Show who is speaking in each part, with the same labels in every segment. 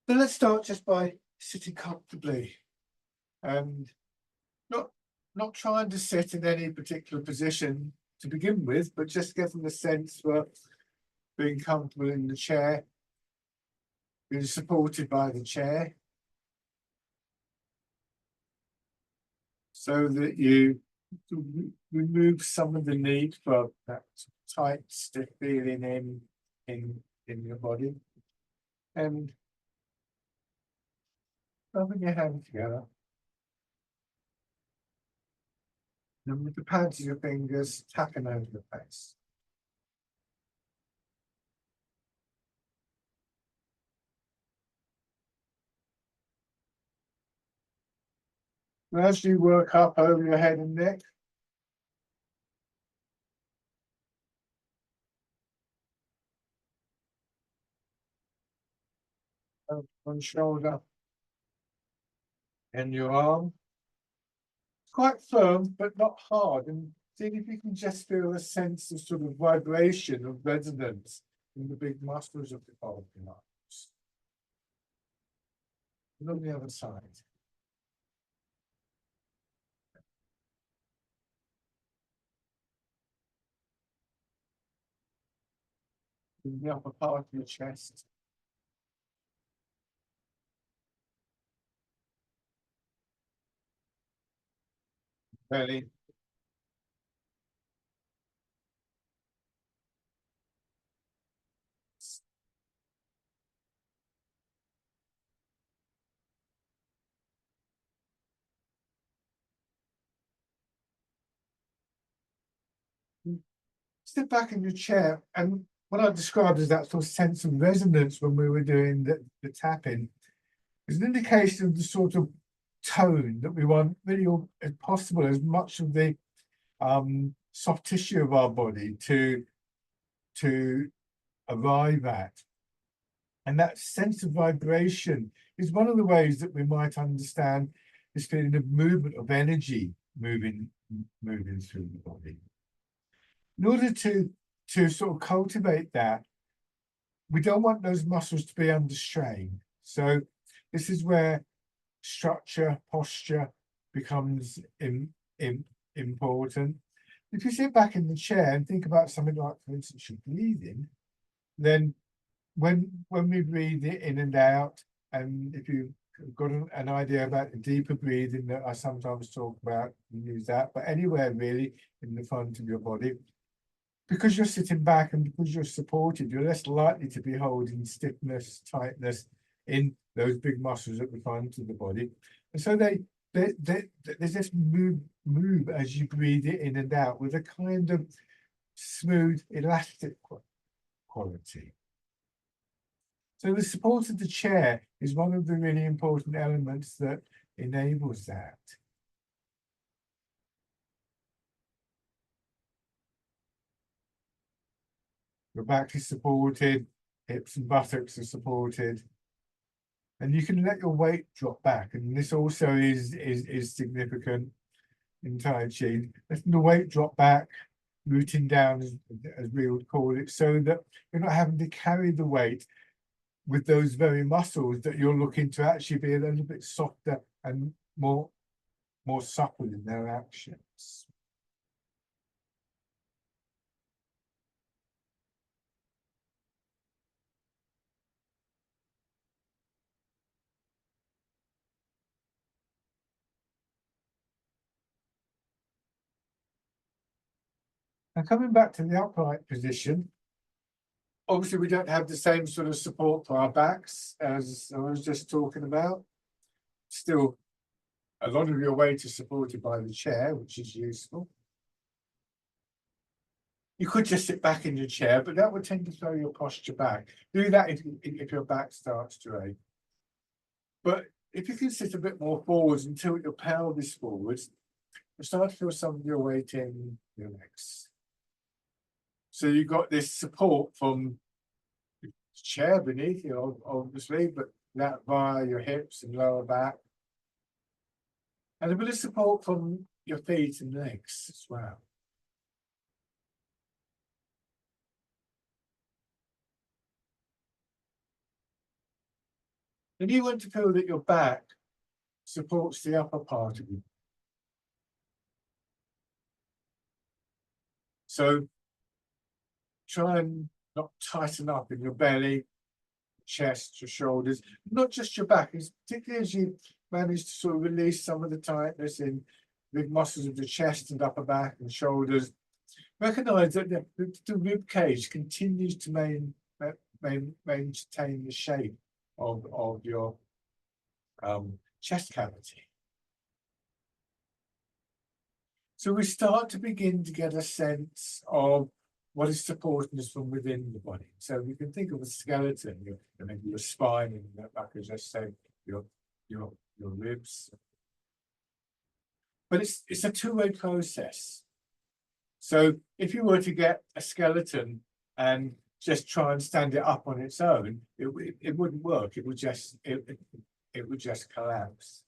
Speaker 1: But let's start just by sitting comfortably and not not trying to sit in any particular position to begin with, but just getting the sense for being comfortable in the chair, being supported by the chair, so that you remove some of the need for that tight, stiff feeling in your body, and rubbing your hands together. And with the pads of your fingers tapping over the face. And as you work up over your head and neck, one shoulder and your arm, it's quite firm but not hard. And see if you can just feel a sense of sort of vibration of resonance in the big muscles of the arms. And on the other side. In the upper part of your chest. Belly. Sit back in your chair, and what I described as that sort of sense of resonance when we were doing the tapping is an indication of the sort of tone that we want, really, as possible, as much of the soft tissue of our body to arrive at. And that sense of vibration is one of the ways that we might understand this feeling of movement, of energy moving through the body. In order to sort of cultivate that, we don't want those muscles to be under strain. So this is where structure, posture becomes important. If you sit back in the chair and think about something like, for instance, your breathing, then when we breathe it in and out, and if you've got an idea about the deeper breathing that I sometimes talk about, you use that, but anywhere really in the front of your body, because you're sitting back and because you're supported, you're less likely to be holding stiffness, tightness in those big muscles at the front of the body. And so they just move as you breathe it in and out with a kind of smooth, elastic quality. So the support of the chair is one of the really important elements that enables that. Your back is supported, hips and buttocks are supported, and you can let your weight drop back. And this also is significant in Tai Chi. Letting the weight drop back, rooting down, as we would call it, so that you're not having to carry the weight with those very muscles that you're looking to actually be a little bit softer and more supple in their actions. And coming back to the upright position, obviously we don't have the same sort of support for our backs as I was just talking about. Still, a lot of your weight is supported by the chair, which is useful. You could just sit back in your chair, but that would tend to throw your posture back. Do that if your back starts to ache. But if you can sit a bit more forwards and tilt your pelvis forwards, you start to feel some of your weight in your legs. So you've got this support from the chair beneath you, obviously, but that via your hips and lower back. And a bit of support from your feet and legs as well. Then you want to feel that your back supports the upper part of you. So try and not tighten up in your belly, chest, your shoulders, not just your back, particularly as you manage to sort of release some of the tightness in big muscles of the chest and upper back and shoulders. Recognize that the rib cage continues to maintain the shape of your chest cavity. So we start to begin to get a sense of what is supporting us from within the body. So we can think of a skeleton, maybe your spine, and like I just said, your ribs. But it's a two-way process. So if you were to get a skeleton and just try and stand it up on its own, it wouldn't work. It would just collapse.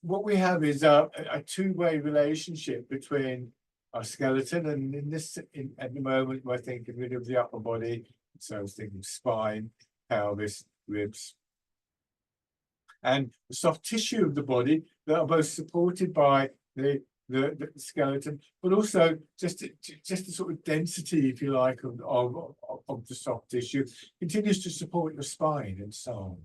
Speaker 1: What we have is a two-way relationship between our skeleton, and at the moment we're thinking of the upper body, so I was thinking spine, pelvis, ribs, and the soft tissue of the body that are both supported by the skeleton, but also just the sort of density, if you like, of the soft tissue continues to support your spine and so on.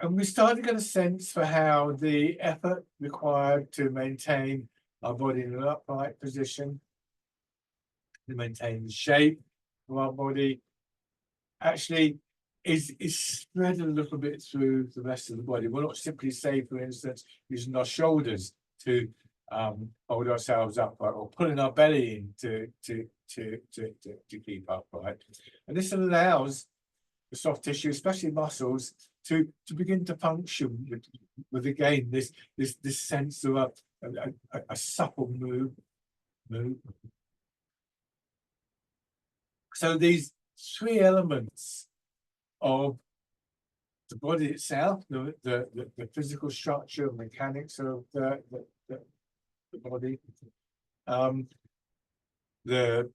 Speaker 1: And we start to get a sense for how the effort required to maintain our body in an upright position, to maintain the shape of our body, actually is spread a little bit through the rest of the body. We'll not simply say, for instance, using our shoulders to hold ourselves upright, or pulling our belly in to keep upright. And this allows the soft tissue, especially muscles, to begin to function with again this sense of a supple move. So these three elements of the body itself, the physical structure, mechanics of the body, the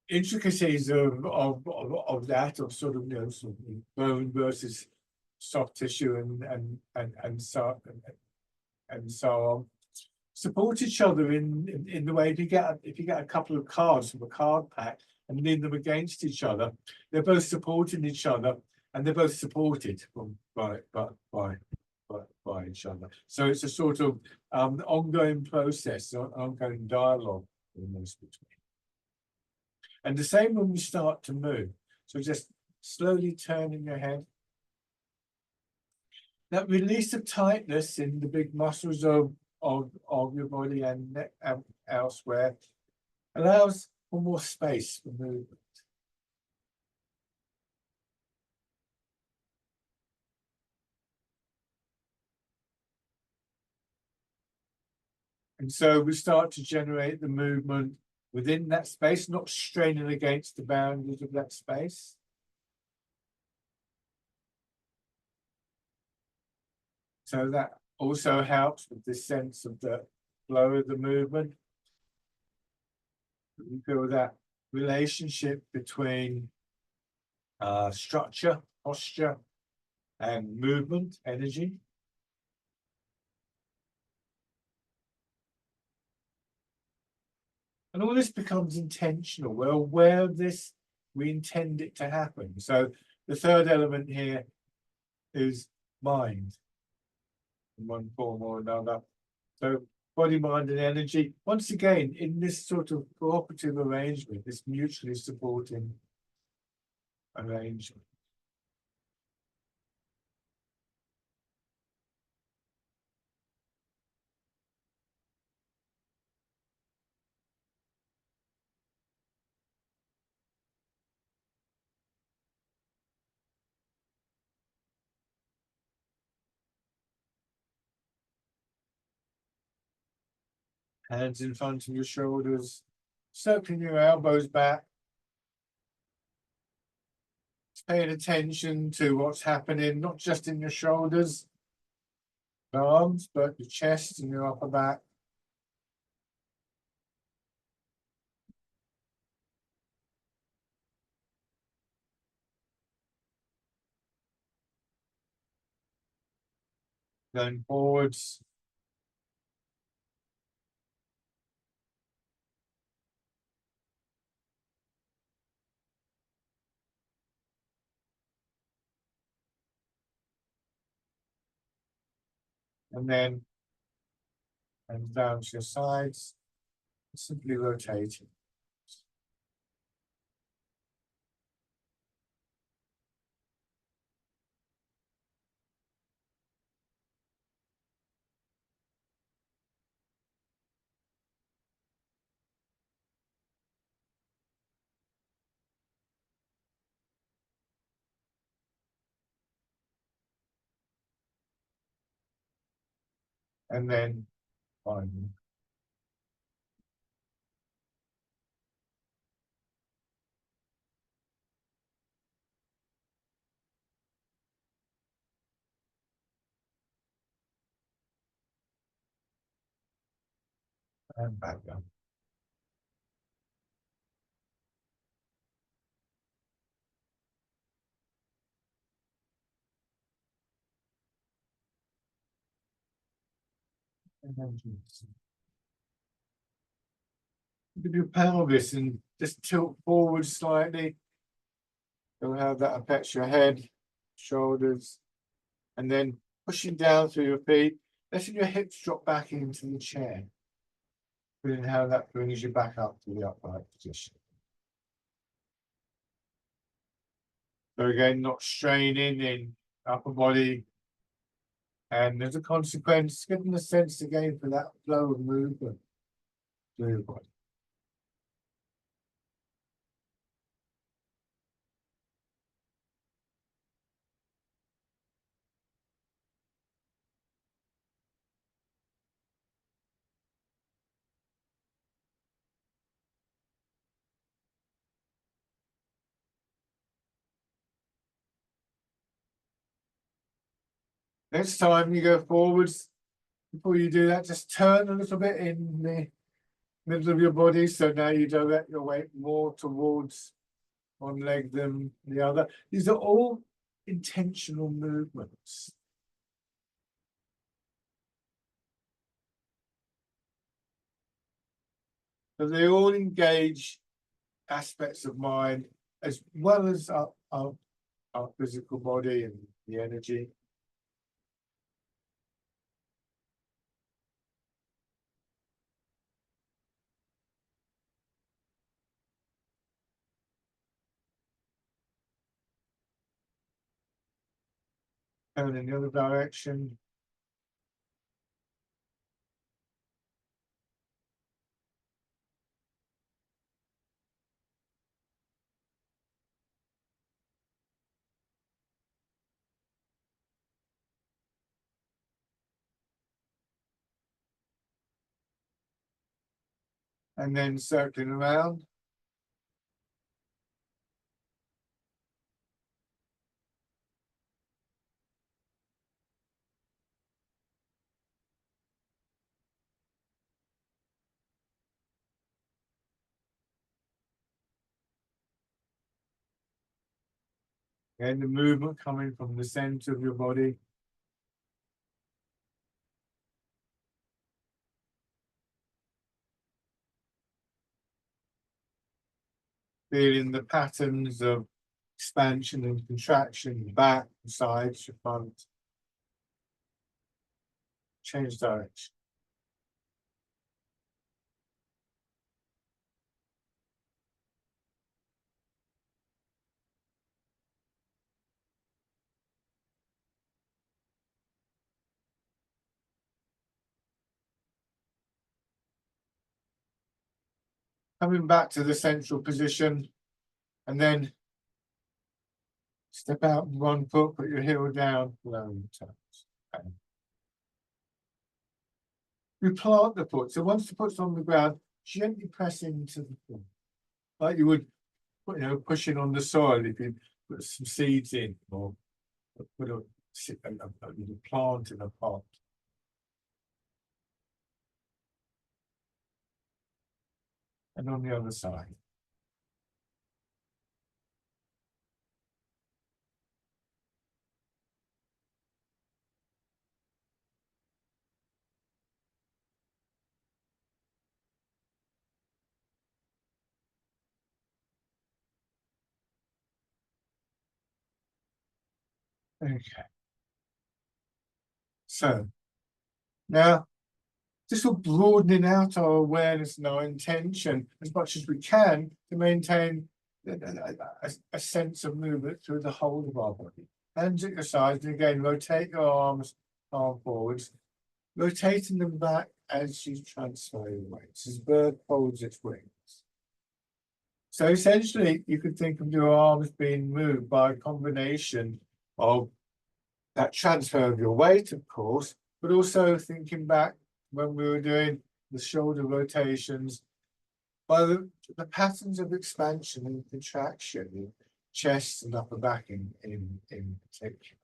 Speaker 1: intricacies of that, of sort of, sort of bone versus soft tissue and so on, support each other in the way, if you get a couple of cards from a card pack and lean them against each other, they're both supporting each other, and they're both supported by each other. So it's a sort of ongoing process, ongoing dialogue almost between. And the same when we start to move. So just slowly turning your head. That release of tightness in the big muscles of your body and elsewhere allows for more space for movement. And so we start to generate the movement within that space, not straining against the boundaries of that space. So that also helps with this sense of the flow of the movement. We feel that relationship between structure, posture, and movement, energy. And all this becomes intentional. We're aware of this, we intend it to happen. So the third element here is mind, in one form or another. So body, mind, and energy, once again, in this sort of cooperative arrangement, this mutually supporting arrangement. Hands in front of your shoulders, circling your elbows back. Paying attention to what's happening, not just in your shoulders, arms, but your chest and your upper back. Going forwards. And then and down to your sides, simply rotating. And then finally. And back down. And then give your pelvis and just tilt forward slightly. You'll have that affects your head, shoulders, and then pushing down through your feet, letting your hips drop back into the chair. Feeling how that brings you back up to the upright position. So again, not straining in upper body. And as a consequence, getting a sense again for that flow of movement through your body. Next time you go forwards, before you do that, just turn a little bit in the middle of your body. So now you direct your weight more towards one leg than the other. These are all intentional movements. So they all engage aspects of mind as well as our physical body and the energy. Turn in the other direction. And then circling around. And the movement coming from the center of your body. Feeling the patterns of expansion and contraction, back, sides, your front. Change direction. Coming back to the central position, and then step out with one foot, put your heel down, lower your toes. Okay. You plant the foot. So once the foot's on the ground, gently press into the foot. Like you would, pushing on the soil if you put some seeds in or put a little plant in a pot. And on the other side. Okay, so now just sort of broadening out our awareness and our intention as much as we can to maintain a sense of movement through the whole of our body. Hands at your sides, and again, rotate your arm forwards, rotating them back as you transfer your weight, as bird folds its wings. So essentially, you could think of your arms being moved by a combination of that transfer of your weight, of course, but also thinking back when we were doing the shoulder rotations by the patterns of expansion and contraction in chest and upper back in particular.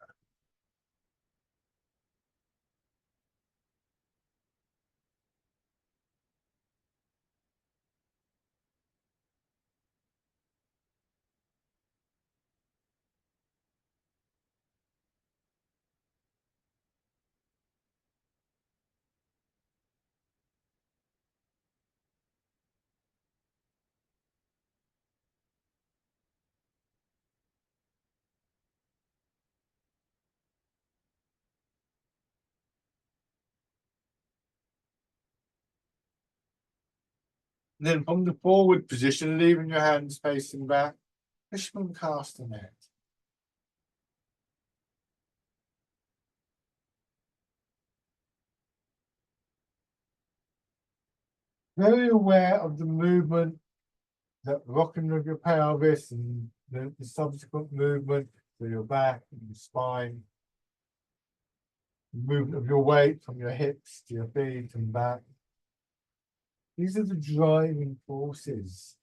Speaker 1: And then from the forward position, leaving your hands facing back, fishman castanet. Very aware of the movement, that rocking of your pelvis and the subsequent movement to your back and your spine, movement of your weight from your hips to your feet and back. These are the driving forces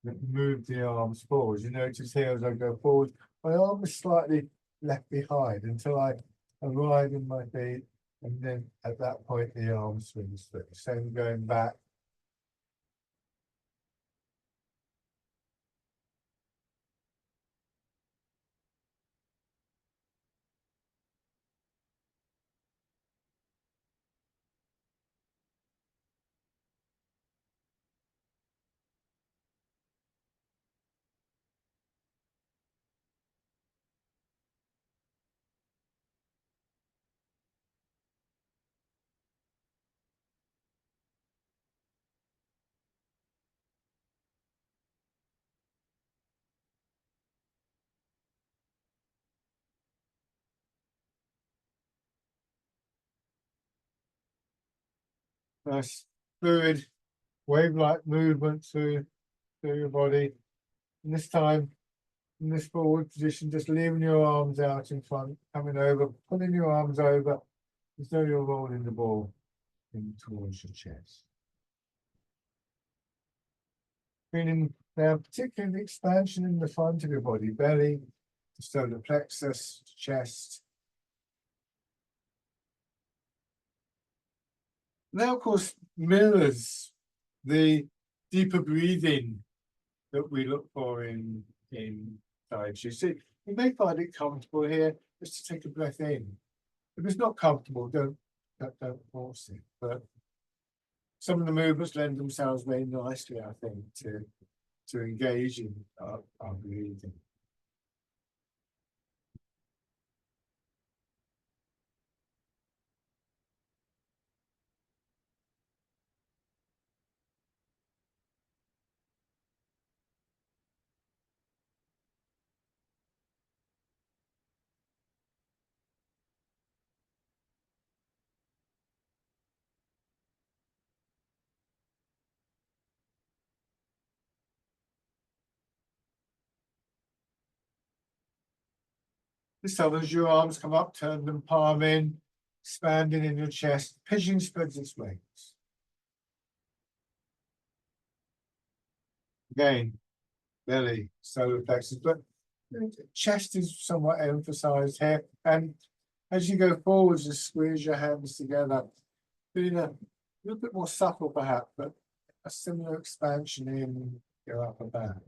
Speaker 1: that move the arms forward. You notice here as I go forward, my arm is slightly left behind until I arrive in my feet, and then at that point the arm swings through. Same going back. Nice fluid wave-like movement through your body. And this time, in this forward position, just leaving your arms out in front, coming over, pulling your arms over as though you're rolling the ball in towards your chest. Feeling now particularly the expansion in the front of your body, belly, the solar plexus, chest. Now, of course, mirrors the deeper breathing that we look for in Tai Chi. See, you may find it comfortable here just to take a breath in. If it's not comfortable, don't force it. But some of the movements lend themselves very nicely, I think, to engage in our breathing. This time, as your arms come up, turn them palm in, expanding in your chest. Pigeon spreads its wings. Again, belly, solar plexus, but chest is somewhat emphasized here. And as you go forwards, just squeeze your hands together, feeling a little bit more supple, perhaps, but a similar expansion in your upper back.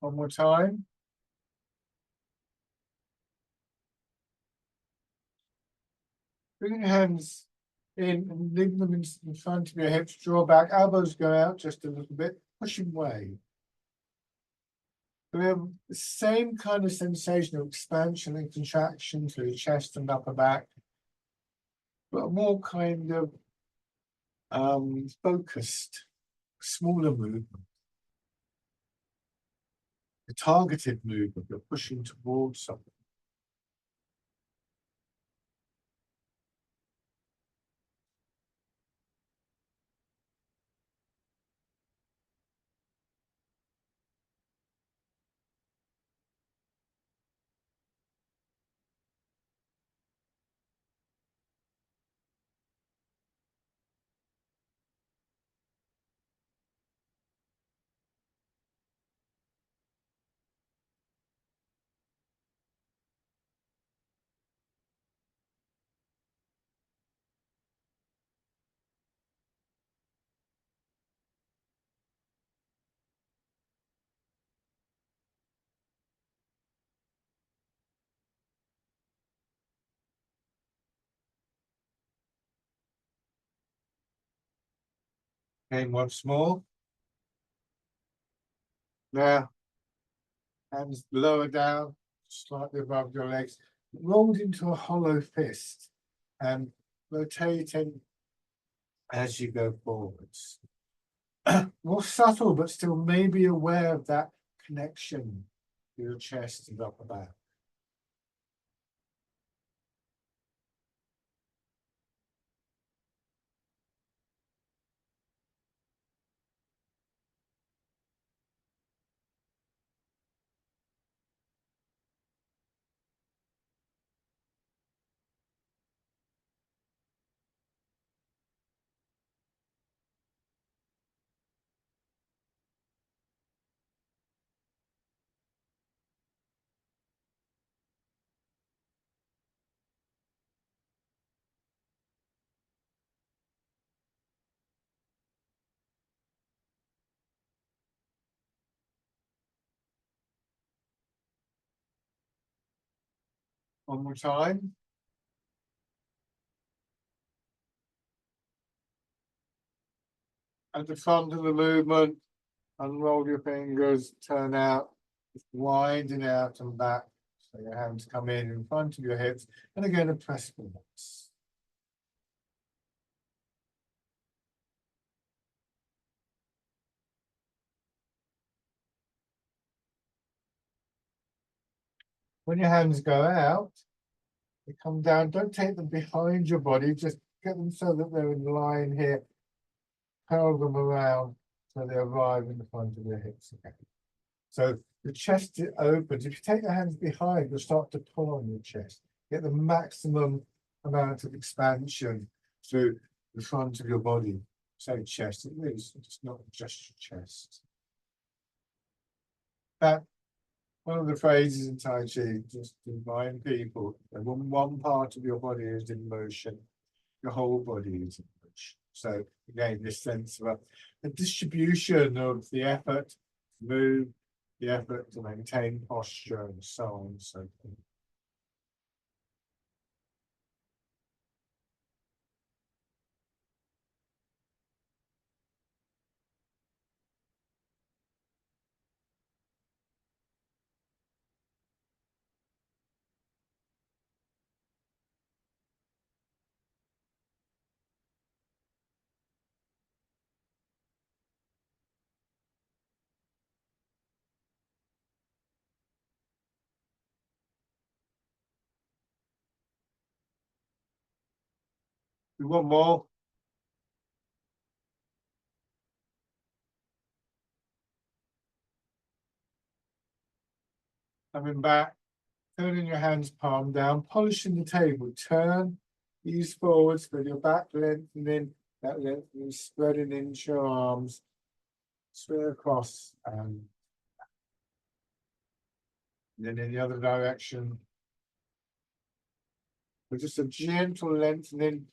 Speaker 1: One more time. Bring your hands in and leave them in front of your hips, draw back, elbows go out just a little bit, pushing away. We have the same kind of sensation of expansion and contraction through the chest and upper back, but a more kind of focused, smaller movement. A targeted movement, you're pushing towards something. Okay, once more. Now, hands lower down, slightly above your legs, rolled into a hollow fist and rotating as you go forwards. More subtle, but still maybe aware of that connection to your chest and upper back. One more time. At the front of the movement, unroll your fingers, turn out, widen out and back. So your hands come in front of your hips, and again a press forwards. When your hands go out, they come down. Don't take them behind your body, just get them so that they're in line here. Curl them around so they arrive in the front of your hips again. So the chest opens. If you take your hands behind, you'll start to pull on your chest. Get the maximum amount of expansion through the front of your body. Say chest, it is. It's not just your chest. That one of the phrases in Tai Chi, just to remind people that when one part of your body is in motion, your whole body is in motion. So again, this sense of a distribution of the effort to move, the effort to maintain posture, and so on and so forth. We want more. Coming back, turning your hands palm down, polishing the table. Turn, ease forwards with your back lengthening, that lengthening, spreading into your arms, straight across, and then in the other direction. With just a gentle lengthening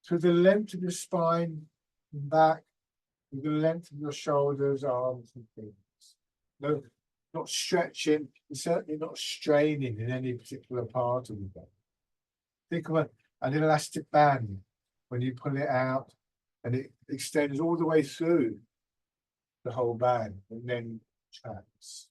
Speaker 1: through the length of your spine, back, through the length of your shoulders, arms, and feet. No, not stretching, and certainly not straining in any particular part of the body. Think of an elastic band when you pull it out and it extends all the way through the whole band and then tracks.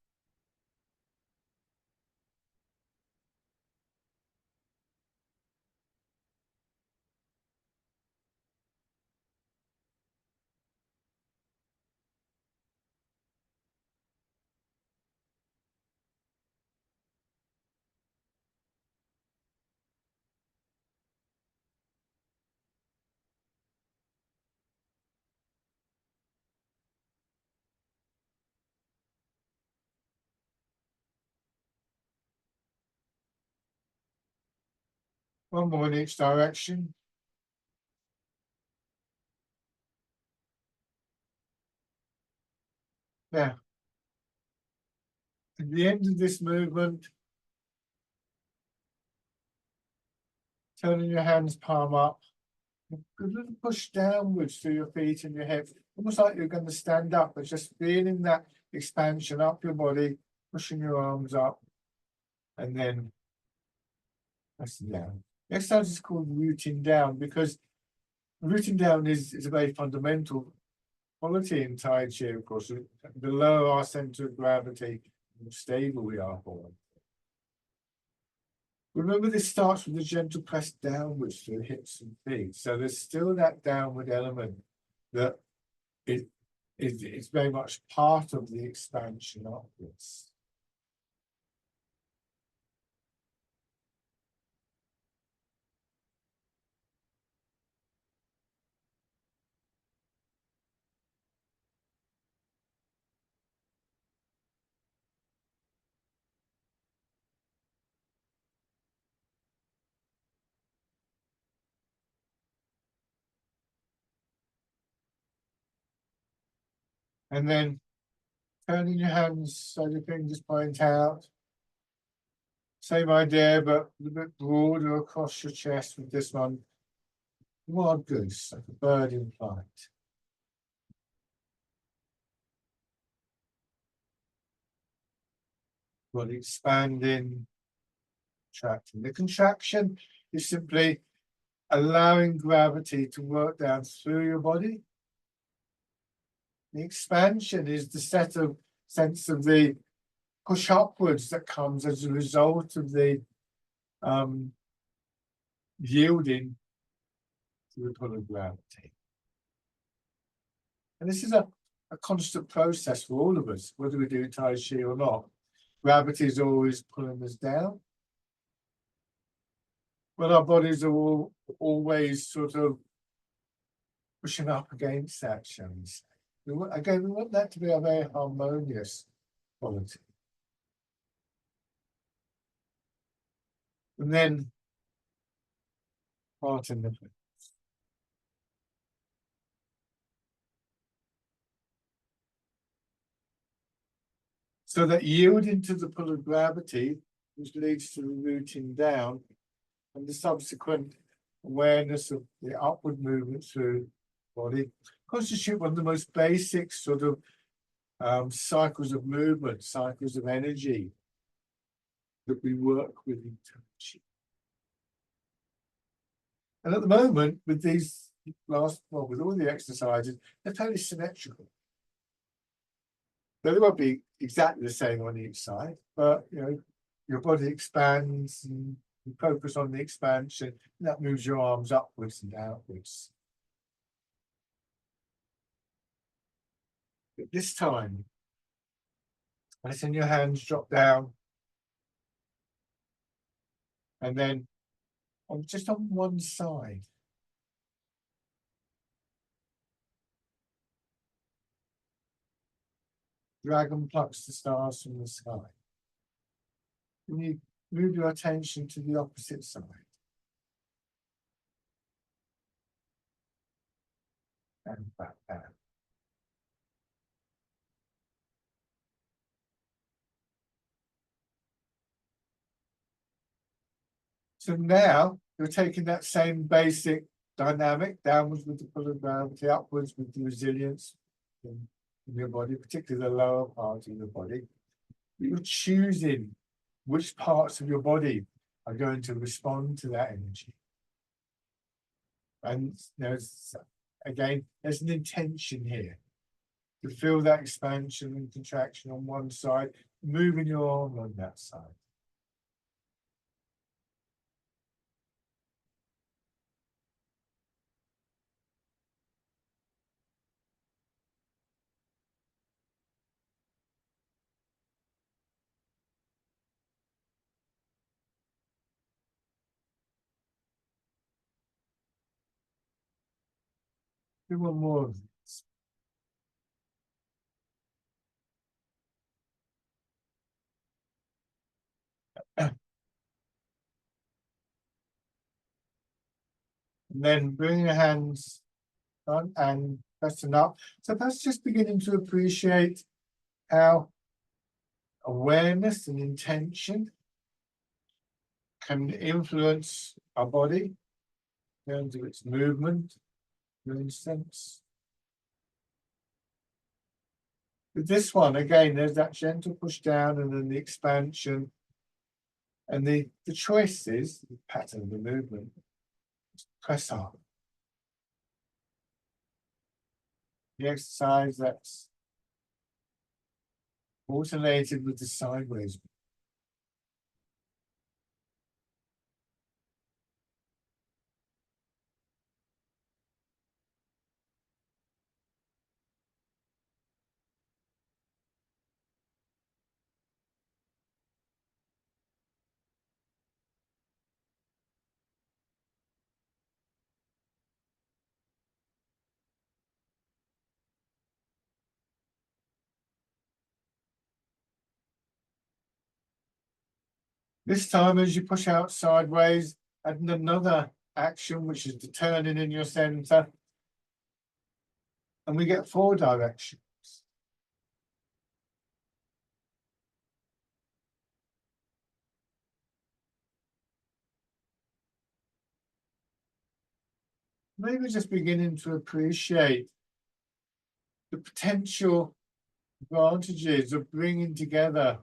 Speaker 1: One more in each direction. Now, at the end of this movement, turning your hands palm up, a little push downwards through your feet and your hips, almost like you're going to stand up, but just feeling that expansion up your body, pushing your arms up, and then pressing down. The exercise is called rooting down because rooting down is a very fundamental quality in Tai Chi, of course. The lower our center of gravity, the more stable we are for. Remember, this starts with a gentle press downwards through hips and feet. So there's still that downward element that it's very much part of the expansion upwards. And then turning your hands so the fingers point out. Same idea, but a bit broader across your chest with this one. Wild goose, like a bird in flight. Body expanding, contracting. The contraction is simply allowing gravity to work down through your body. The expansion is the sense of the push upwards that comes as a result of the yielding to the pull of gravity. And this is a constant process for all of us, whether we do Tai Chi or not. Gravity is always pulling us down. But our bodies are always sort of pushing up against that, shall we say. Again, we want that to be a very harmonious quality. And then part in the place. So that yielding to the pull of gravity, which leads to the rooting down, and the subsequent awareness of the upward movement through the body, constitute one of the most basic sort of cycles of movement, cycles of energy that we work with in Tai Chi. And at the moment, with these with all the exercises, they're totally symmetrical. They won't be exactly the same on each side, but you know, your body expands and you focus on the expansion, and that moves your arms upwards and outwards. But this time, letting your hands drop down, and then just on one side. Dragon plucks the stars from the sky. And you move your attention to the opposite side. And back down. So now you're taking that same basic dynamic, downwards with the pull of gravity, upwards with the resilience in your body, particularly the lower part of your body. You're choosing which parts of your body are going to respond to that energy. And there's, again, there's an intention here to feel that expansion and contraction on one side, moving your arm on that side. Do one more of this. And then bring your hands on and pressing up. So that's just beginning to appreciate how awareness and intention can influence our body in terms of its movement, for instance. With this one, again, there's that gentle push down and then the expansion. And the choice is the pattern of the movement. Press up. The exercise that's alternated with the sideways. This time, as you push out sideways, add another action, which is the turning in your center. And we get 4 directions. Maybe just beginning to appreciate the potential advantages of bringing together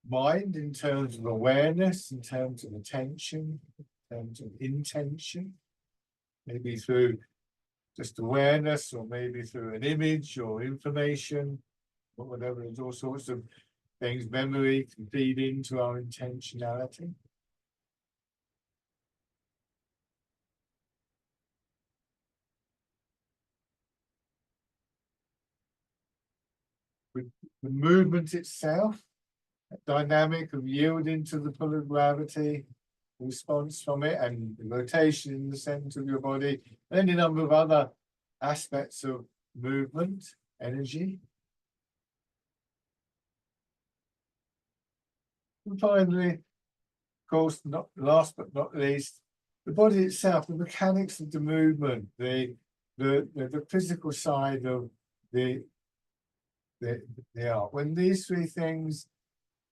Speaker 1: mind in terms of awareness, in terms of attention, in terms of intention, maybe through just awareness, or maybe through an image or information, or whatever. There's all sorts of things memory can feed into our intentionality. With the movement itself, a dynamic of yielding to the pull of gravity, response from it, and the rotation in the center of your body, and any number of other aspects of movement, energy. And finally, of course, not last but not least, the body itself, the mechanics of the movement, the physical side of the art. When these 3 things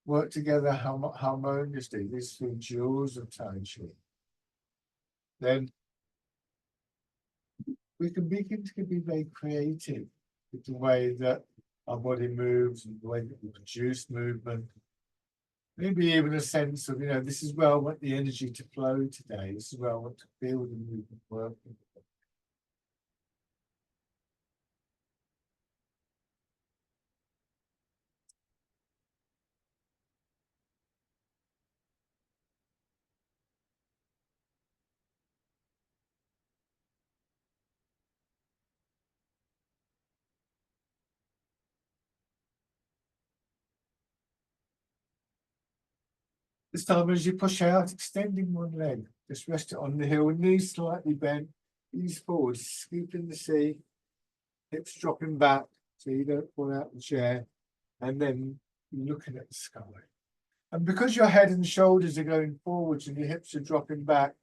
Speaker 1: work together harmoniously, these 3 jewels of Tai Chi, then we can begin to be very creative with the way that our body moves and the way that we produce movement. Maybe even a sense of, this is where I want the energy to flow today. This is where I want to feel the movement working. This time, as you push out, extending one leg, just rest it on the heel, knees slightly bent, knees forward, scooping the seat, hips dropping back so you don't fall out the chair, and then looking at the sky. And because your head and shoulders are going forwards and your hips are dropping back,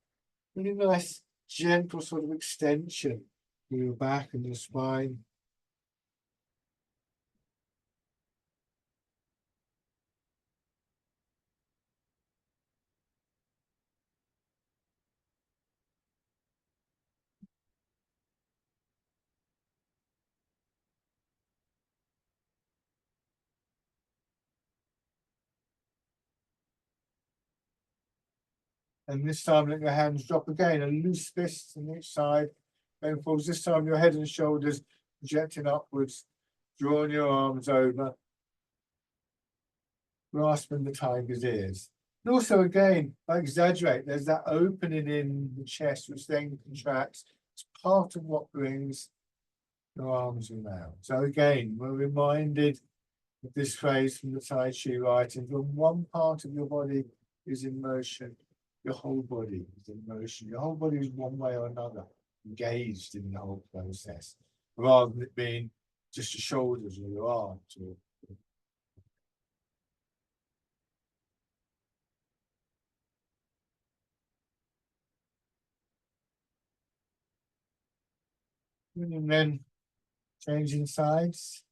Speaker 1: really nice, gentle sort of extension to your back and your spine. And this time let your hands drop again, a loose fist on each side. Going forwards, this time your head and shoulders projecting upwards, drawing your arms over, grasping the tiger's ears. And also again, I exaggerate, there's that opening in the chest which then contracts. It's part of what brings your arms around. So again, we're reminded of this phrase from the Tai Chi writing, when one part of your body is in motion, your whole body is in motion. Your whole body is one way or another engaged in the whole process, rather than it being just your shoulders or your arms. And then changing sides.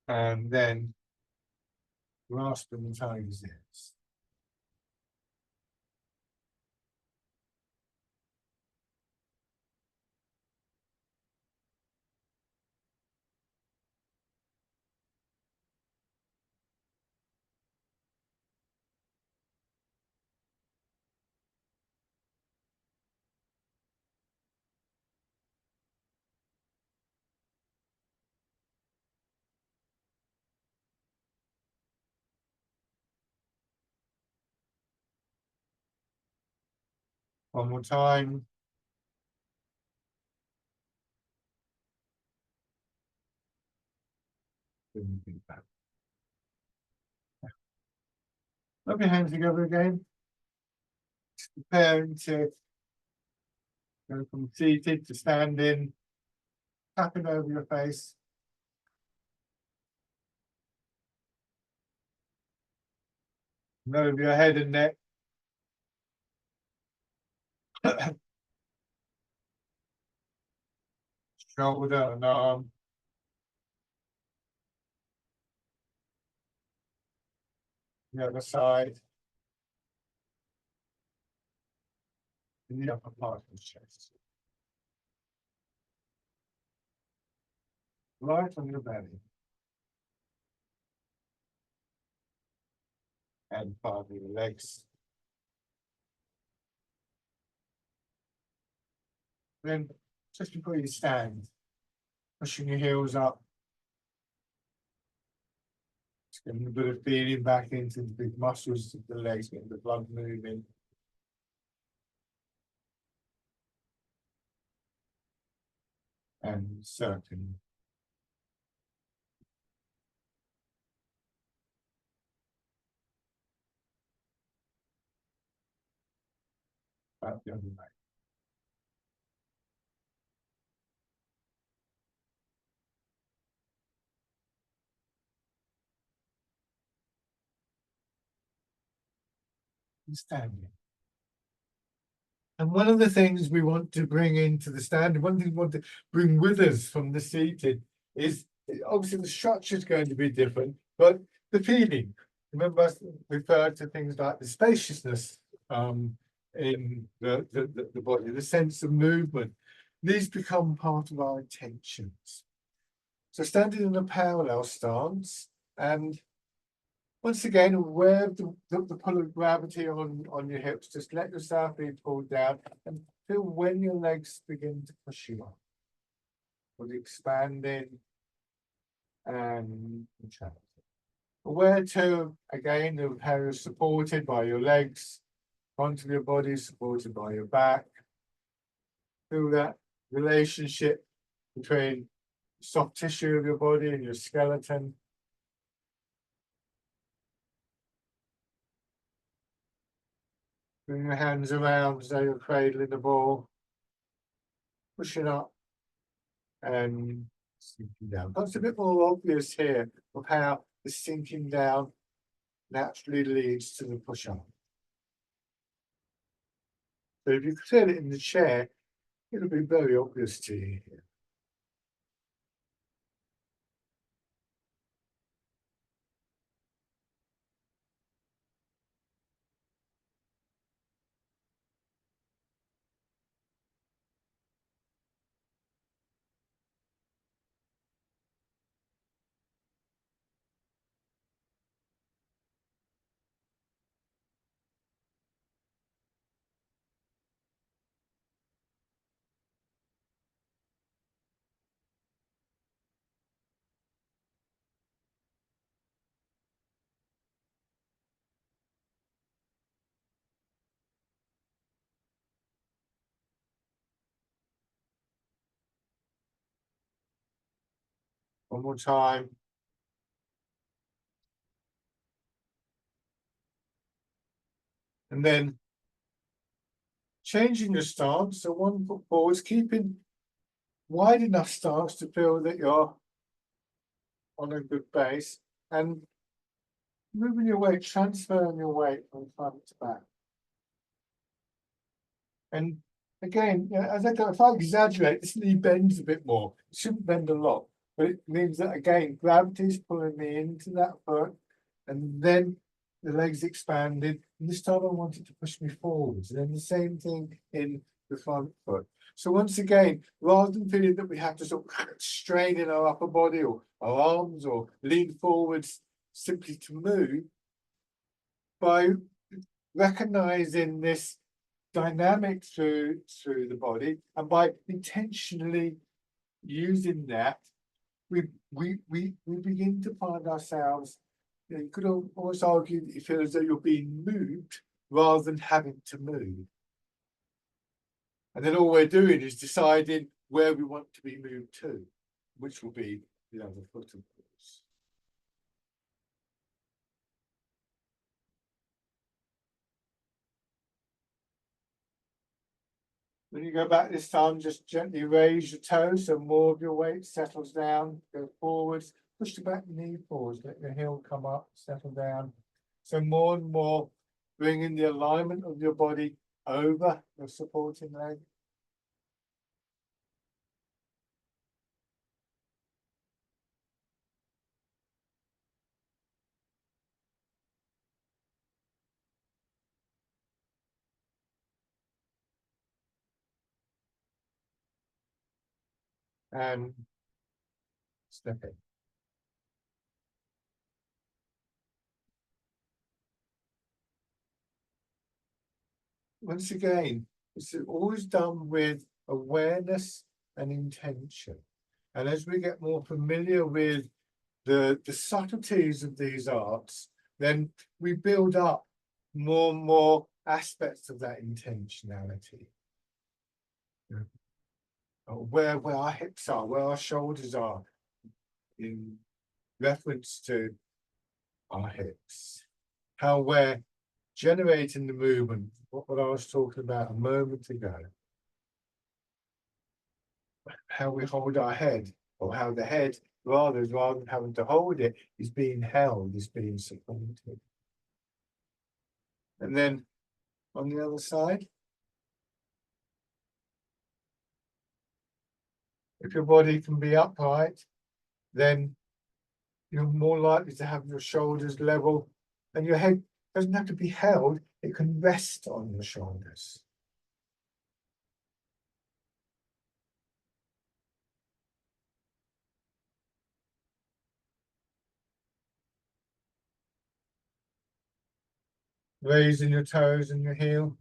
Speaker 1: And then grasping the tiger's ears. One more time. Rub your hands together again. Preparing to go from seated to standing, tapping over your face. And over your head and neck. Shoulder and arm. The other side. In the upper part of the chest. Right on your belly. And part of your legs. Then, just before you stand, pushing your heels up. Just getting a bit of feeling back into the big muscles of the legs, getting the blood moving. And circling. About the other way. And standing. And one of the things we want to bring into the standing, one thing we want to bring with us from the seated is obviously the structure is going to be different, but the feeling. Remember, I referred to things like the spaciousness in the body, the sense of movement. These become part of our intentions. So standing in a parallel stance, and once again, aware of the pull of gravity on your hips, just let yourself be pulled down and feel when your legs begin to push you up. Body expanding and contracting. Aware too, again, of how you're supported by your legs, front of your body supported by your back. Feel that relationship between the soft tissue of your body and your skeleton. Bring your hands around as though you're cradling the ball. Pushing up and sinking down. That's a bit more obvious here of how the sinking down naturally leads to the push up. So if you feel it in the chair, it'll be very obvious to you here. One more time. And then changing your stance. So 1 foot forwards, keeping wide enough stance to feel that you're on a good base, and moving your weight, transferring your weight from front to back. And again, as I go, if I exaggerate, this knee bends a bit more. It shouldn't bend a lot, but it means that again, gravity is pulling me into that foot, and then the legs expanded. And this time I wanted to push me forwards, and then the same thing in the front foot. So once again, rather than feeling that we have to sort of strain in our upper body or our arms or lean forwards simply to move, by recognizing this dynamic through the body, and by intentionally using that, we begin to find ourselves. You could almost argue that you feel as though you're being moved rather than having to move. And then all we're doing is deciding where we want to be moved to, which will be the other foot, of course. When you go back this time, just gently raise your toes so more of your weight settles down, go forwards, push the back knee forwards, let your heel come up, settle down. So more and more, bringing the alignment of your body over your supporting leg. And step in. Once again, it's always done with awareness and intention. And as we get more familiar with the subtleties of these arts, then we build up more and more aspects of that intentionality. Where our hips are, where our shoulders are, in reference to our hips. How we're generating the movement, what I was talking about a moment ago. How we hold our head, or how the head, rather than having to hold it, is being held, is being supported. And then on the other side, if your body can be upright, then you're more likely to have your shoulders level, and your head doesn't have to be held, it can rest on your shoulders. Raising your toes and your heel.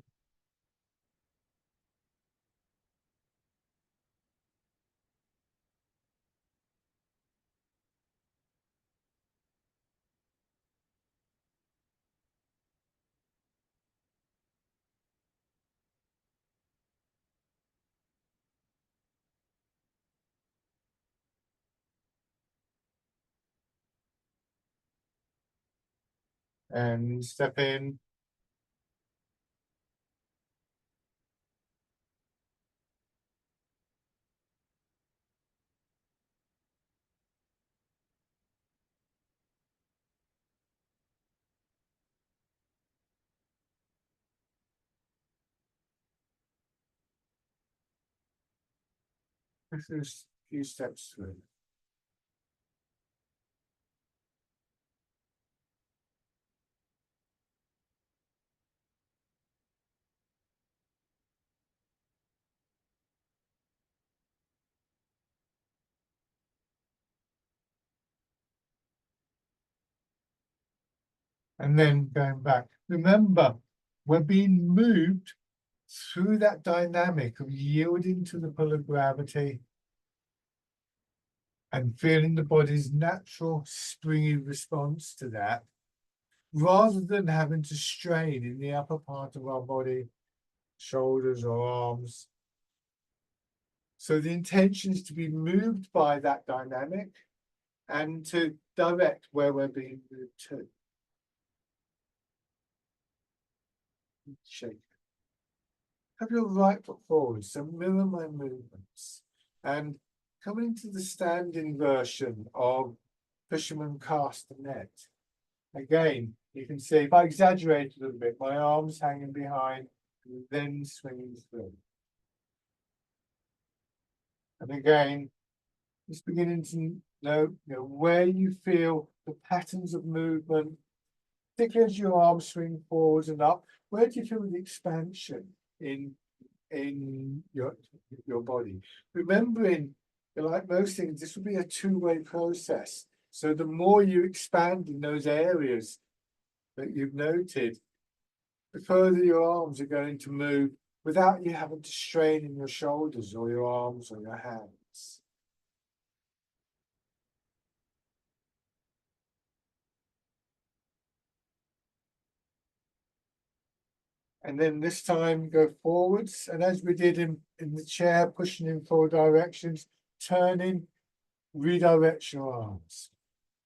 Speaker 1: And step in. go through a few steps through. And then going back. Remember, we're being moved through that dynamic of yielding to the pull of gravity and feeling the body's natural springy response to that, rather than having to strain in the upper part of our body, shoulders or arms. So the intention is to be moved by that dynamic and to direct where we're being moved to. Shake. Have your right foot forward, so mirror my movements. And coming to the standing version of fisherman cast the net. Again, you can see if I exaggerate a little bit, my arms hanging behind, and then swinging through. And again, just beginning to know, where you feel the patterns of movement, particularly as your arms swing forwards and up. Where do you feel the expansion in your body? Remembering, like most things, this will be a two-way process. So the more you expand in those areas that you've noted, the further your arms are going to move without you having to strain in your shoulders or your arms or your hands. And then this time go forwards. And as we did in the chair, pushing in 4 directions, turning, redirect your arms.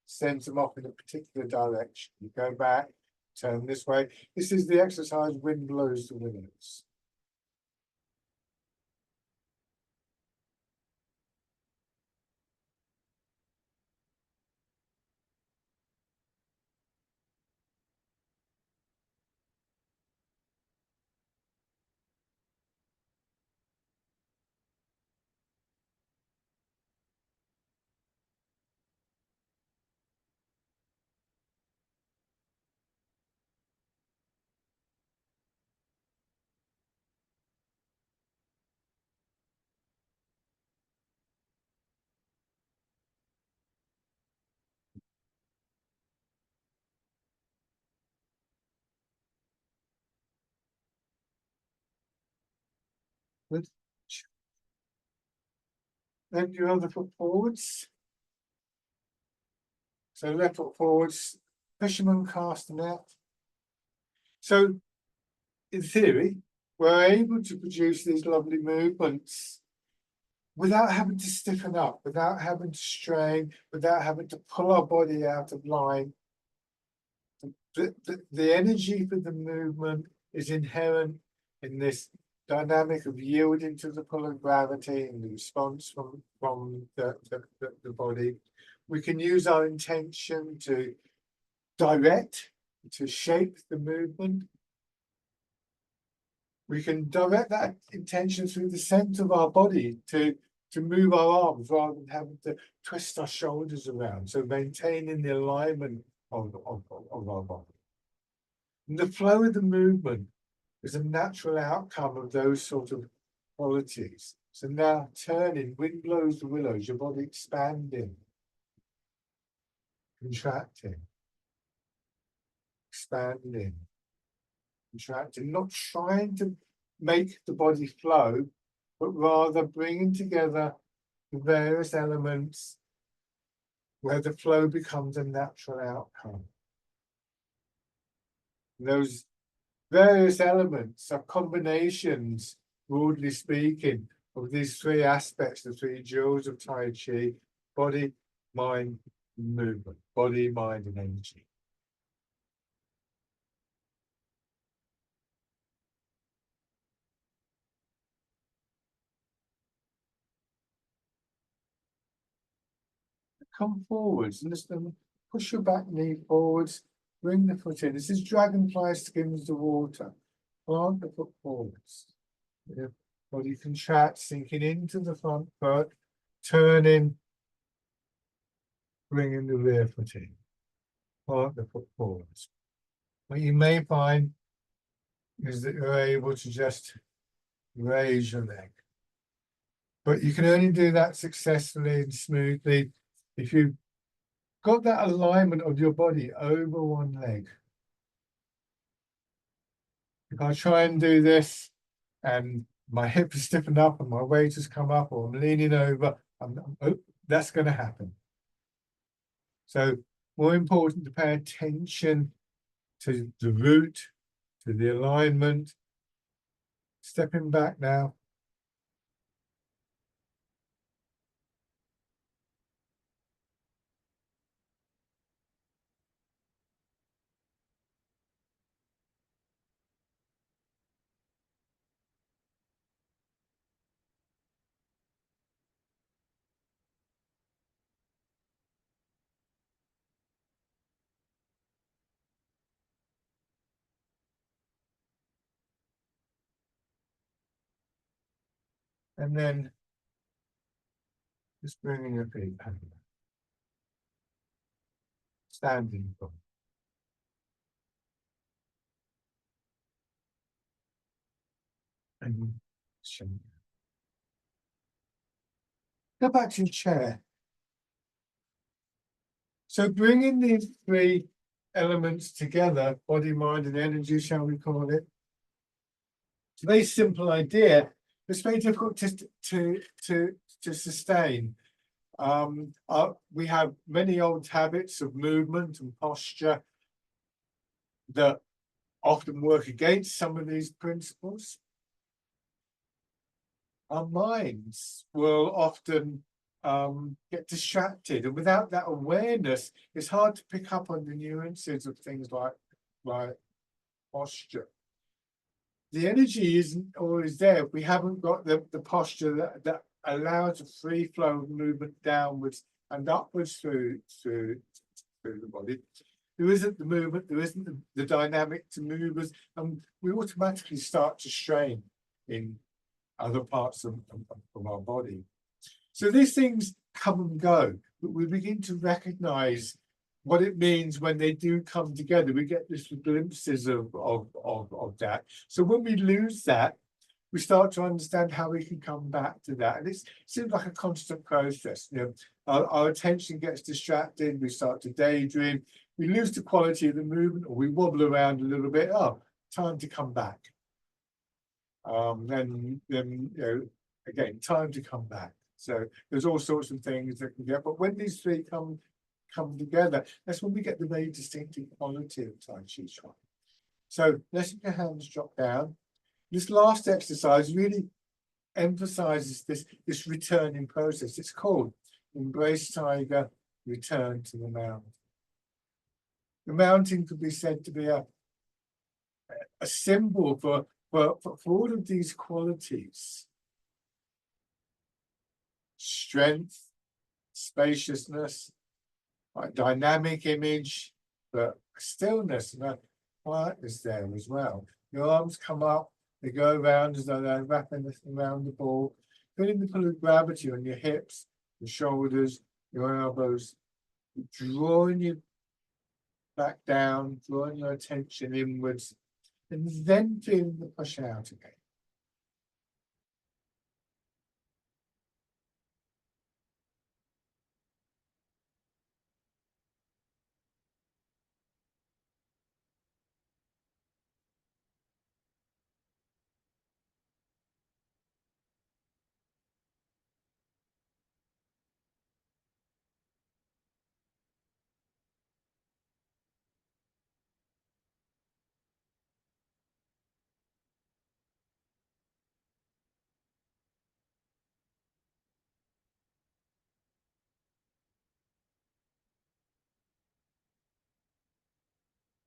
Speaker 1: Send them off in a particular direction. You go back, turn this way. This is the exercise Wind Blows the Willows. Good. Then your other foot forwards. So left foot forwards, fisherman cast the net. So in theory, we're able to produce these lovely movements without having to stiffen up, without having to strain, without having to pull our body out of line. The energy for the movement is inherent in this dynamic of yielding to the pull of gravity and the response from the body. We can use our intention to direct, to shape the movement. We can direct that intention through the center of our body to move our arms rather than having to twist our shoulders around. So maintaining the alignment of our body. And the flow of the movement is a natural outcome of those sort of qualities. So now turning, wind blows the willows, your body expanding, contracting, expanding, contracting, not trying to make the body flow, but rather bringing together the various elements where the flow becomes a natural outcome. Those various elements are combinations, broadly speaking, of these 3 aspects, the 3 jewels of Tai Chi: body, mind, movement. Body, mind, and energy. Come forwards and just push your back knee forwards, bring the foot in. This is dragonfly skims the water. Plant the foot forwards. Yeah. body contracts, sinking into the front foot, turning, bringing the rear foot in, plant the foot forwards. What you may find is that you're able to just raise your leg. But you can only do that successfully and smoothly if you've got that alignment of your body over one leg. If I try and do this and my hip is stiffened up and my weight has come up or I'm leaning over, that's going to happen. So more important to pay attention to the root, to the alignment. Stepping back now. And then just bringing your feet back. Standing from. And go back to your chair. So bringing these three elements together, body, mind, and energy, shall we call it? It's a very simple idea. It's very difficult to sustain. We have many old habits of movement and posture that often work against some of these principles. Our minds will often get distracted, and without that awareness, it's hard to pick up on the nuances of things like posture. The energy isn't always there if we haven't got the posture that allows a free flow of movement downwards and upwards through the body. There isn't the movement, there isn't the dynamic to move us, and we automatically start to strain in other parts of our body. So these things come and go, but we begin to recognize what it means when they do come together. We get little glimpses of that. So when we lose that, we start to understand how we can come back to that. And it seems like a constant process. You know, our attention gets distracted, we start to daydream, we lose the quality of the movement, or we wobble around a little bit. Oh, time to come back. Then you know, again, time to come back. So there's all sorts of things that can get, but when these three come together, that's when we get the very distinctive quality of Tai Chi Chuan. So letting your hands drop down. This last exercise really emphasizes this returning process. It's called Embrace Tiger, Return to the Mountain. The mountain could be said to be a symbol for all of these qualities. Strength, spaciousness, dynamic image, but stillness and quietness there as well. Your arms come up, they go around as though they're wrapping around the ball, feeling the pull of gravity on your hips, your shoulders, your elbows, drawing you back down, drawing your attention inwards, and then feeling the push out again.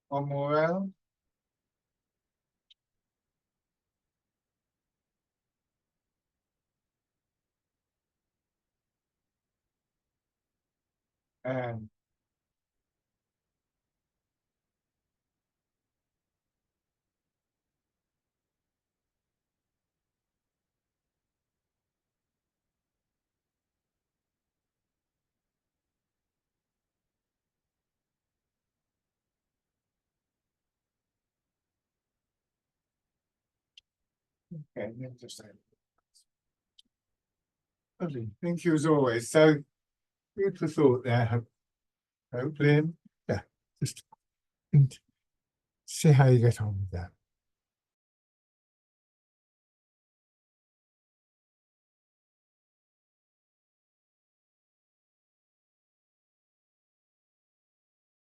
Speaker 1: One more round. And Okay, then just say. Lovely, thank you as always. So, food for thought there. Hopefully, yeah, just see how you get on with that.